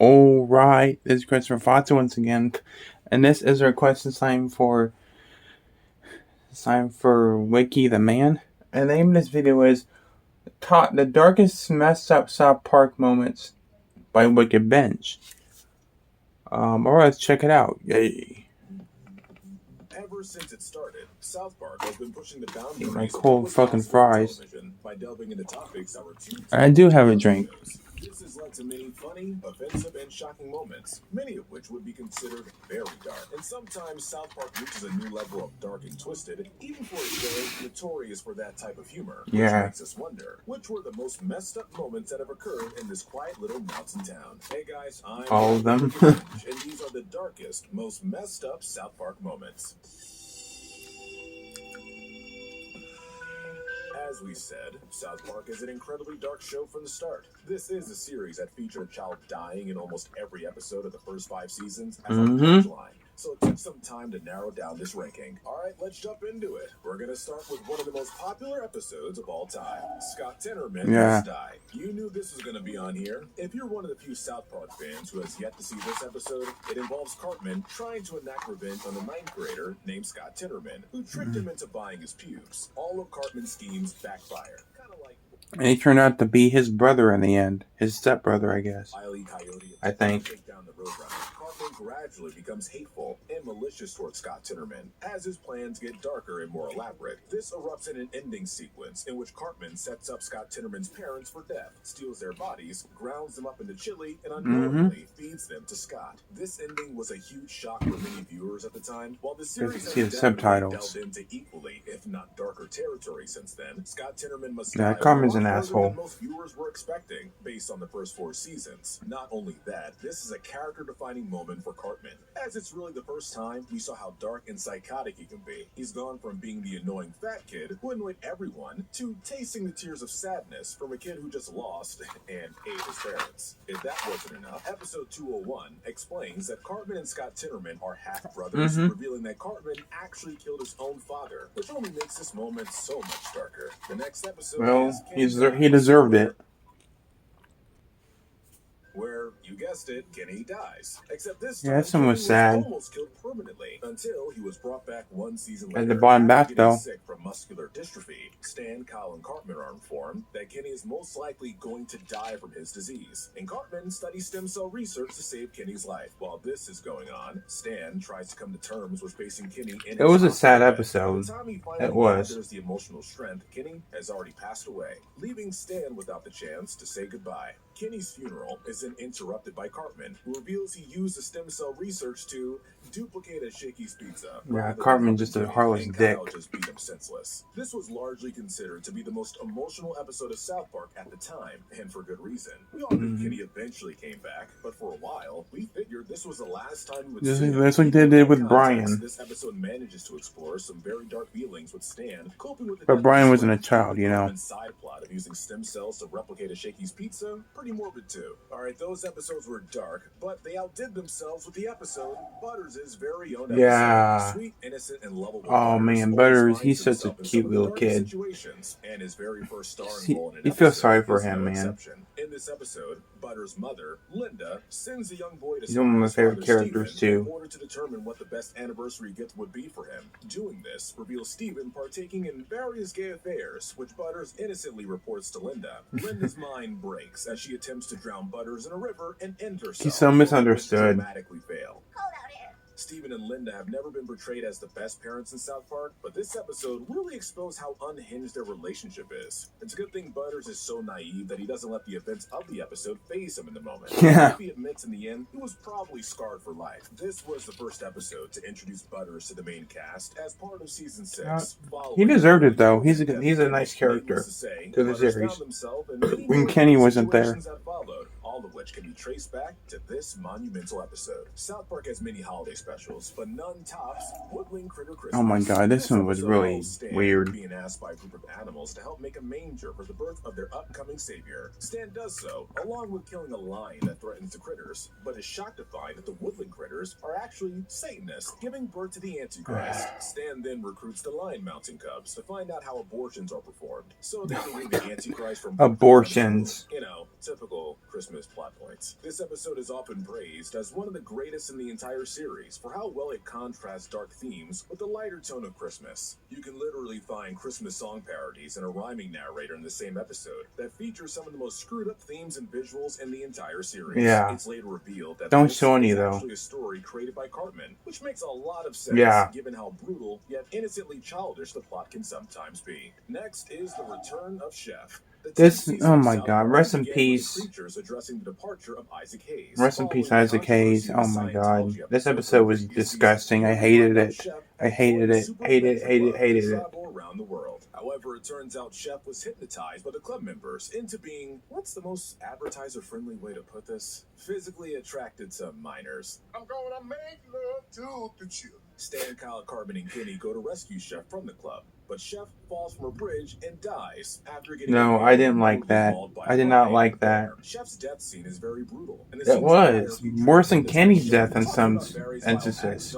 All right, this is Christopher Fox once again, and this is a request time for Wiki the Man. And the name of this video is the darkest messed up South Park moments by wickedbindge. Alright, let's check it out. Yay! Ever since it started, South Park has been pushing the boundaries Get my cold fucking fries. by delving into topics that were too I do have a drink. This has led to many funny, offensive, and shocking moments, many of which would be considered very dark. And sometimes South Park reaches a new level of dark and twisted, even for a show notorious for that type of humor. Yeah. Which makes us wonder, which were the most messed up moments that have occurred in this quiet little mountain town? Hey guys, I'm all of them. and these are the darkest, most messed up South Park moments. As we said, South Park is an incredibly dark show from the start. This is a series that featured a child dying in almost every episode of the first 5 seasons as a punchline. So it took some time to narrow down this ranking. Alright, let's jump into it. We're gonna start with one of the most popular episodes of all time. Scott Tenorman must die. You knew this was gonna be on here. If you're one of the few South Park fans who has yet to see this episode, it involves Cartman trying to enact revenge on a 9th grader named Scott Tenorman, who tricked him into buying his pubes. All of Cartman's schemes backfire. And he turned out to be his brother in the end. His stepbrother, I guess. I think. Cartman gradually becomes hateful and malicious towards Scott Tenorman as his plans get darker and more elaborate. This erupts in an ending sequence in which Cartman sets up Scott Tenorman's parents for death, steals their bodies, grounds them up into chili, and unknowingly feeds them to Scott. This ending was a huge shock for many viewers at the time. While the series has subtitles. delved into equally, if not darker territory since then, Scott Tenorman must Cartman's an asshole. Most viewers were expecting, based on the first 4 seasons. Not only that, this is a character-defining moment for Cartman, as it's really the first time we saw how dark and psychotic he can be. He's gone from being the annoying fat kid who annoyed everyone to tasting the tears of sadness from a kid who just lost and ate his parents. If that wasn't enough, episode 201 explains that Cartman and Scott Tenorman are half-brothers, revealing that Cartman actually killed his own father, which only makes this moment so much darker. The next episode he deserved it. Where, you guessed it, Kenny dies. Except this time, this one was sad. Almost killed permanently until he was brought back 1 season later. Had to buy him back though. Sick from muscular dystrophy. Stan, Kyle, and Cartman are informed that Kenny is most likely going to die from his disease, and Cartman studies stem cell research to save Kenny's life. While this is going on, Stan tries to come to terms with facing Kenny in. It was a sad episode. It was. There's the emotional strength. Kenny has already passed away, leaving Stan without the chance to say goodbye. Kenny's funeral is then interrupted by Cartman, who reveals he used the stem cell research to duplicate a Shakey's pizza. Yeah, Cartman just a heartless dick. Just beat him senseless. This was largely considered to be the most emotional episode of South Park at the time, and for good reason. We all knew Kenny eventually came back, but for a while, we figured this was the last time we would see him. That's like they did with Brian. This episode manages to explore some very dark feelings with Stan, coping with the but Brian wasn't a child, you know. Side plot of using stem cells to replicate a Shakey's pizza, pretty morbid too. Alright, those episodes were dark, but they outdid themselves with the episode Butters' very own episode. Yeah. Sweet, innocent, and lovable. Oh man, Butters, he's such a cute little kid. And his very first starring role in an you feel sorry for him, man. In this episode, Butters' mother, Linda, sends the young boy to he's one of my favorite characters too. In order to determine what the best anniversary gift would be for him. Doing this reveals Steven partaking in various gay affairs, which Butters innocently reports to Linda. Linda's mind breaks as she attempts to drown Butters in a river and end herself. He's so misunderstood. Dramatically fail. Steven and Linda have never been portrayed as the best parents in South Park, but this episode really exposed how unhinged their relationship is. It's a good thing Butters is so naive that he doesn't let the events of the episode faze him in the moment. Yeah. If he admits in the end, he was probably scarred for life. This was the first episode to introduce Butters to the main cast as part of season 6. He deserved it though. He's a nice character to the series. When Kenny wasn't there. All of which can be traced back to this monumental episode. South Park has many holiday specials, but none tops Woodland Critter Christmas. Oh my god, this one was really weird. Being asked by a group of animals to help make a manger for the birth of their upcoming savior. Stan does so, along with killing a lion that threatens the critters, but is shocked to find that the Woodland Critters are actually Satanists, giving birth to the Antichrist. Stan then recruits the lion mountain cubs to find out how abortions are performed, so they can read the Antichrist from abortions. You know, typical Christmas plot points. This episode is often praised as one of the greatest in the entire series for how well it contrasts dark themes with the lighter tone of Christmas. You can literally find Christmas song parodies and a rhyming narrator in the same episode that feature some of the most screwed up themes and visuals in the entire series. Yeah. It's later revealed that Don't this show any, is though. actually a story created by Cartman, which makes a lot of sense given how brutal yet innocently childish the plot can sometimes be. Next is the return of Chef. Oh my God, rest in peace. Rest in peace, Isaac Hayes. Oh my God. This episode was disgusting. I hated it. I hated it. Hated it. However, it turns out Chef was hypnotized by the club members into being, what's the most advertiser-friendly way to put this? Physically attracted to minors. I'm gonna make love to the children. Stan, Kyle, Cartman, and Kenny go to rescue Chef from the club, but Chef falls from a bridge and dies after getting. No, I didn't like that. I did not like that. Chef's death scene is very brutal. It was worse than Kenny's death in some instances.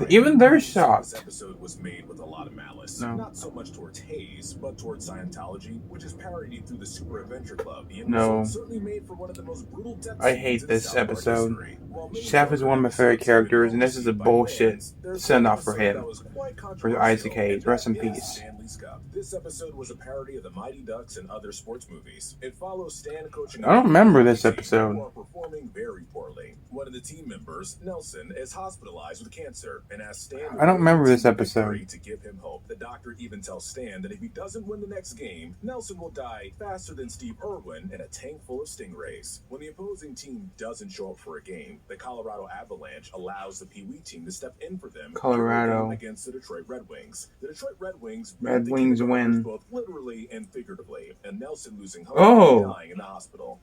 Even they're shocked. This episode was made with a lot of malice, not so much towards Hayes, but towards Scientology, which is parodied through the Super Adventure Club. The episode certainly made for one of the most brutal death I hate this episode. Chef is one of my favorite characters, and this is a bullshit send-off for him. For Isaac Hayes. Rest in peace. This episode was a parody of the Mighty Ducks and other sports movies. It follows Stan coaching. I don't remember this episode. Performing very poorly. One of the team members, Nelson, is hospitalized with cancer and asks Stan. I don't remember this episode. To give him hope, the doctor even tells Stan that if he doesn't win the next game, Nelson will die faster than Steve Irwin in a tank full of stingrays. When the opposing team doesn't show up for a game, the Colorado Avalanche allows the Pee Wee team to step in for them. Colorado against the Detroit Red Wings. The Detroit Red Wings win both literally and figuratively, and Nelson losing hope and dying in the hospital.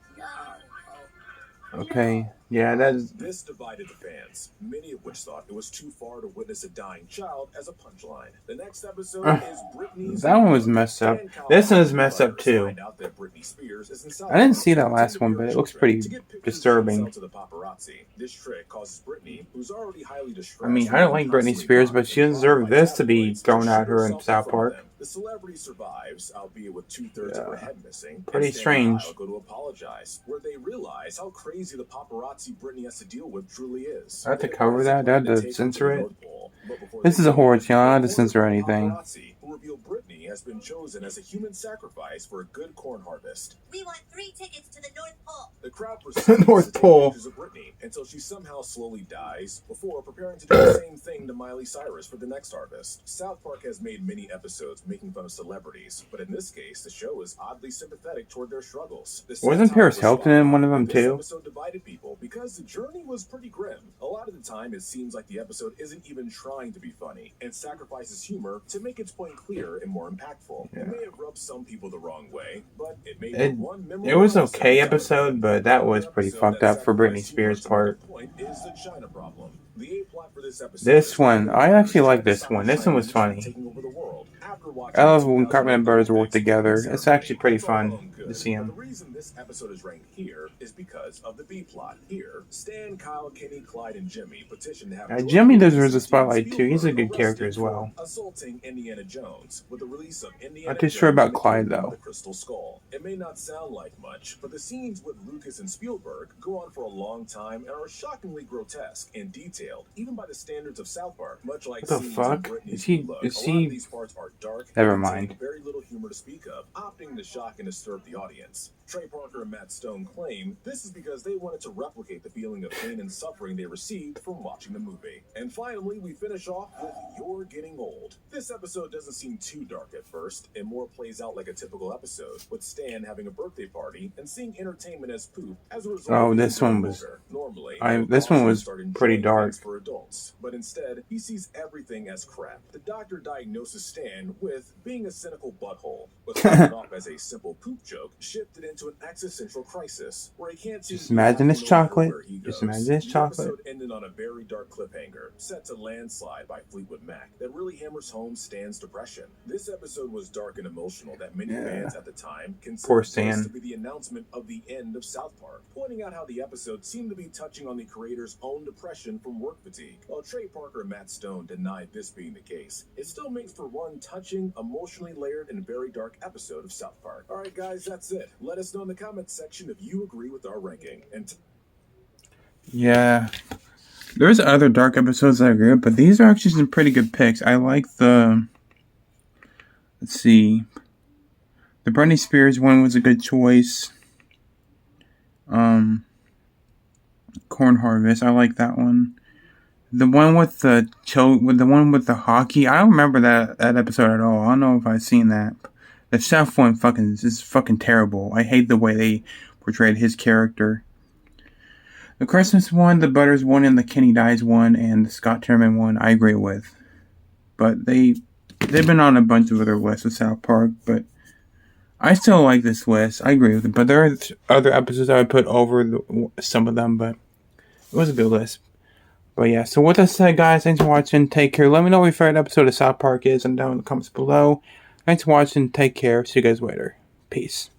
Okay, yeah, This divided the fans, many of which thought it was too far to witness a dying child as a punchline. The next episode is Britney's. That one was messed up. This one is messed up too. I didn't see that last one, but it looks pretty disturbing. This trick causes Britney, who's already highly distressed. I mean, I don't like Britney Spears, but she doesn't deserve this to be thrown at her in South Park. The celebrity survives, albeit with 2/3 of her head missing. Pretty strange. Go to apologize, where they realize how crazy the paparazzi Britney has to deal with truly is. I have to cover that. I have to censor it. This is a horror channel. I don't have to censor anything. Who reveal Britney has been chosen as a human sacrifice for a good corn harvest. We want 3 tickets to the North Pole. The crowd proceeds North Pole of Britney until she somehow slowly dies before preparing to do the same thing to Miley Cyrus for the next harvest. South Park has made many episodes making fun of celebrities, but in this case, the show is oddly sympathetic toward their struggles. Wasn't Paris Hilton in one of them too? This episode divided people because the journey was pretty grim. A lot of the time, it seems like the episode isn't even trying to be funny and sacrifices humor to make its point clear and more impactful. It may have rubbed some people the wrong way, but it made one memorable. It was okay episode, but that was pretty fucked up for Britney Spears' part. This one, I actually like this one. This one was funny. I love when Cartman and Burrs work together. It's actually pretty fun to see them. The reason this episode is ranked here is because of the B plot. Here, Stan, Kyle, Kenny, Clyde, and Jimmy petitioned to have Jimmy deserves a spotlight too. He's a good character as well. Assaulting Indiana Jones with the release of Indiana Not too sure about Clyde though. The Crystal Skull. It may not sound like much, but the scenes with Lucas and Spielberg go on for a long time and are shockingly grotesque and detailed, even by the standards of South Park. Much like what the fuck? Is he? These parts are dark. Never mind. Very little humor to speak of, opting to shock and disturb the audience. Trey Parker and Matt Stone claim this is because they wanted to replicate the feeling of pain and suffering they received from watching the movie. And finally, we finish off with You're Getting Old. This episode doesn't seem too dark at first, and more plays out like a typical episode, with Stan having a birthday party and seeing entertainment as poop as a result. Oh, this one was. This one was pretty dark. For adults, but instead he sees everything as crap. The doctor diagnoses Stan with being a cynical butthole, but started off as a simple poop joke, shifted into an existential crisis where he can't see. Just imagine this chocolate. Just imagine this chocolate. The episode ended on a very dark cliffhanger, set to Landslide by Fleetwood Mac, that really hammers home Stan's depression. This episode was dark and emotional that many fans at the time considered this to be the announcement of the end of South Park, pointing out how the episode seemed to be touching on the creator's own depression from work fatigue. While Trey Parker and Matt Stone denied this being the case, it still makes for one touching emotionally layered and very dark episode of South Park. All right, guys, that's it. Let us know in the comments section if you agree with our ranking. And yeah, there's other dark episodes that I agree with, but these are actually some pretty good picks. I like the, let's see, the Britney Spears one was a good choice. Corn Harvest, I like that one. The one with the hockey, I don't remember that episode at all. I don't know if I've seen that. The chef one is fucking terrible. I hate the way they portrayed his character. The Christmas one, the Butters one, and the Kenny Dies one, and the Scott Turman one, I agree with. But they've been on a bunch of other lists of South Park, but I still like this list. I agree with it. But there are other episodes I would put over some of them, but it was a good list. But yeah, so with that said, guys, thanks for watching. Take care. Let me know what your favorite episode of South Park is and down in the comments below. Thanks for watching. Take care. See you guys later. Peace.